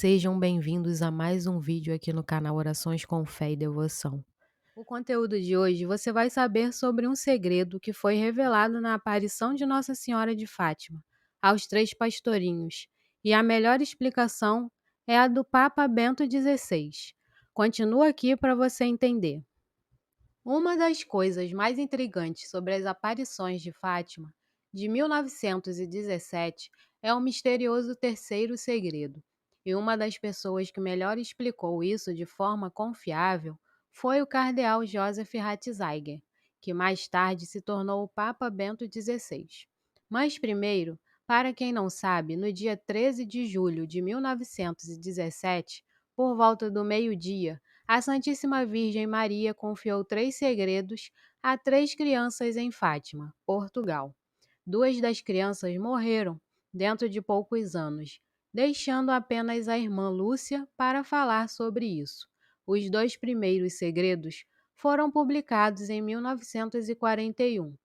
Sejam bem-vindos a mais um vídeo aqui no canal Orações com Fé e Devoção. O conteúdo de hoje você vai saber sobre um segredo que foi revelado na aparição de Nossa Senhora de Fátima aos três pastorinhos, e a melhor explicação é a do Papa Bento XVI. Continua aqui para você entender. Uma das coisas mais intrigantes sobre as aparições de Fátima de 1917 é o misterioso terceiro segredo. E uma das pessoas que melhor explicou isso de forma confiável foi o cardeal Joseph Ratzinger, que mais tarde se tornou o Papa Bento XVI. Mas primeiro, para quem não sabe, no dia 13 de julho de 1917, por volta do meio-dia, a Santíssima Virgem Maria confiou três segredos a três crianças em Fátima, Portugal. Duas das crianças morreram dentro de poucos anos, deixando apenas a irmã Lúcia para falar sobre isso. Os dois primeiros segredos foram publicados em 1941.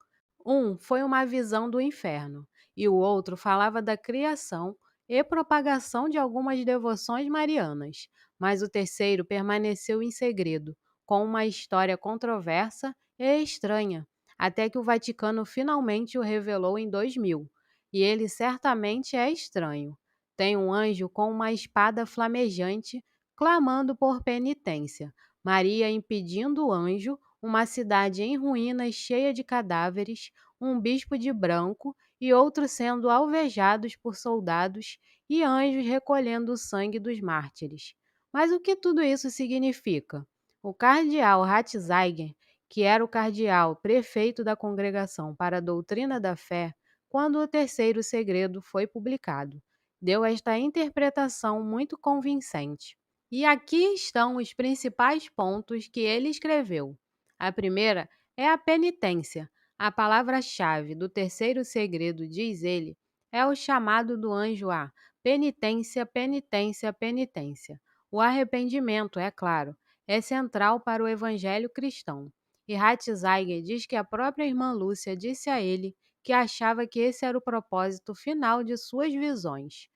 Um foi uma visão do inferno, e o outro falava da criação e propagação de algumas devoções marianas, mas o terceiro permaneceu em segredo, com uma história controversa e estranha, até que o Vaticano finalmente o revelou em 2000. E ele certamente é estranho. Tem um anjo com uma espada flamejante clamando por penitência, Maria impedindo o anjo, uma cidade em ruínas cheia de cadáveres, um bispo de branco e outro sendo alvejados por soldados e anjos recolhendo o sangue dos mártires. Mas o que tudo isso significa? O cardeal Ratzinger, que era o cardeal prefeito da Congregação para a Doutrina da Fé, quando o terceiro segredo foi publicado, deu esta interpretação muito convincente. E aqui estão os principais pontos que ele escreveu. A primeira é a penitência. A palavra-chave do terceiro segredo, diz ele, é o chamado do anjo a penitência, penitência, penitência. O arrependimento, é claro, é central para o evangelho cristão. E Ratzinger diz que a própria irmã Lúcia disse a ele que achava que esse era o propósito final de suas visões.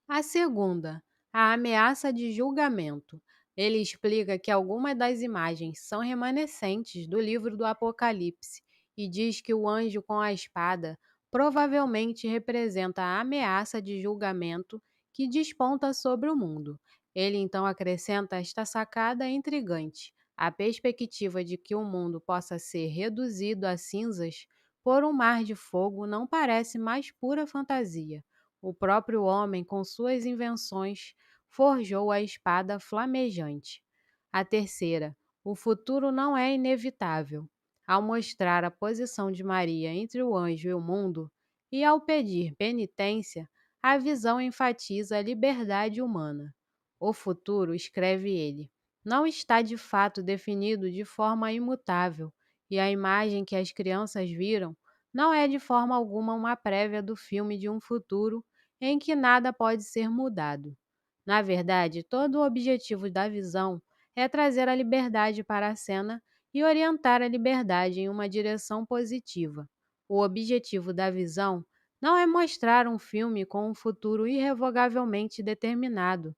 A segunda, a ameaça de julgamento. Ele explica que algumas das imagens são remanescentes do livro do Apocalipse e diz que o anjo com a espada provavelmente representa a ameaça de julgamento que desponta sobre o mundo. Ele então acrescenta esta sacada intrigante: a perspectiva de que o mundo possa ser reduzido a cinzas por um mar de fogo não parece mais pura fantasia. O próprio homem, com suas invenções, forjou a espada flamejante. A terceira, o futuro não é inevitável. Ao mostrar a posição de Maria entre o anjo e o mundo, e ao pedir penitência, a visão enfatiza a liberdade humana. O futuro, escreve ele, não está de fato definido de forma imutável, e a imagem que as crianças viram não é de forma alguma uma prévia do filme de um futuro em que nada pode ser mudado. Na verdade, todo o objetivo da visão é trazer a liberdade para a cena e orientar a liberdade em uma direção positiva. O objetivo da visão não é mostrar um filme com um futuro irrevogavelmente determinado.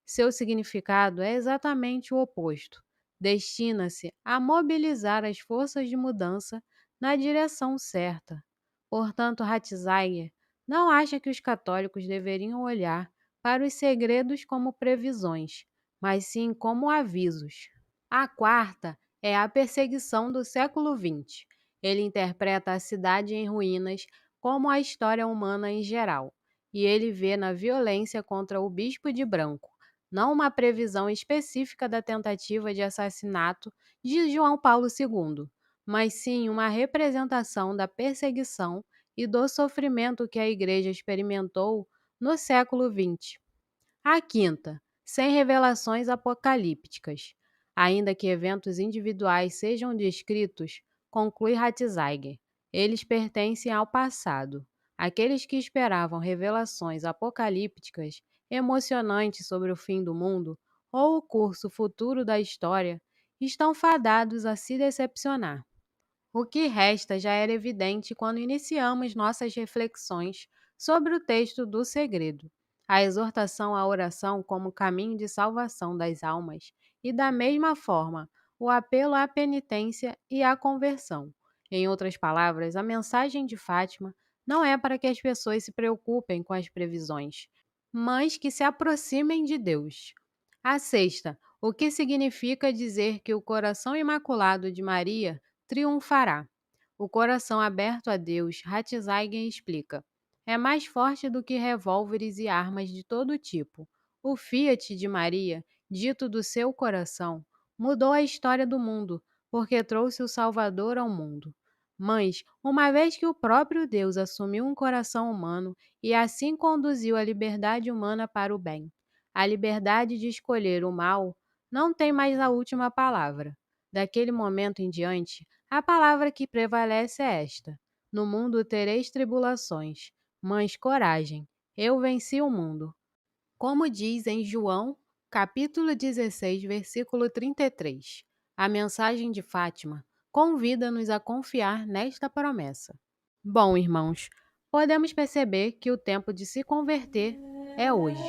Seu significado é exatamente o oposto. Destina-se a mobilizar as forças de mudança na direção certa. Portanto, Ratzinger não acha que os católicos deveriam olhar para os segredos como previsões, mas sim como avisos. A quarta é a perseguição do século XX. Ele interpreta a cidade em ruínas como a história humana em geral, e ele vê na violência contra o bispo de branco não uma previsão específica da tentativa de assassinato de João Paulo II, mas sim uma representação da perseguição e do sofrimento que a Igreja experimentou no século XX. A quinta, sem revelações apocalípticas. Ainda que eventos individuais sejam descritos, conclui Ratzinger, eles pertencem ao passado. Aqueles que esperavam revelações apocalípticas emocionantes sobre o fim do mundo ou o curso futuro da história estão fadados a se decepcionar. O que resta já era evidente quando iniciamos nossas reflexões sobre o texto do segredo. a exortação à oração como caminho de salvação das almas e, da mesma forma, o apelo à penitência e à conversão. Em outras palavras, a mensagem de Fátima não é para que as pessoas se preocupem com as previsões, mas que se aproximem de Deus. A sexta, o que significa dizer que o coração imaculado de Maria triunfará. O coração aberto a Deus, Ratzinger explica, é mais forte do que revólveres e armas de todo tipo. O Fiat de Maria, dito do seu coração, mudou a história do mundo, porque trouxe o Salvador ao mundo. Mas, uma vez que o próprio Deus assumiu um coração humano e assim conduziu a liberdade humana para o bem, a liberdade de escolher o mal não tem mais a última palavra. Daquele momento em diante, a palavra que prevalece é esta: no mundo tereis tribulações, mas coragem, eu venci o mundo. Como diz em João, capítulo 16, versículo 33. A mensagem de Fátima convida-nos a confiar nesta promessa. Bom, irmãos, podemos perceber que o tempo de se converter é hoje.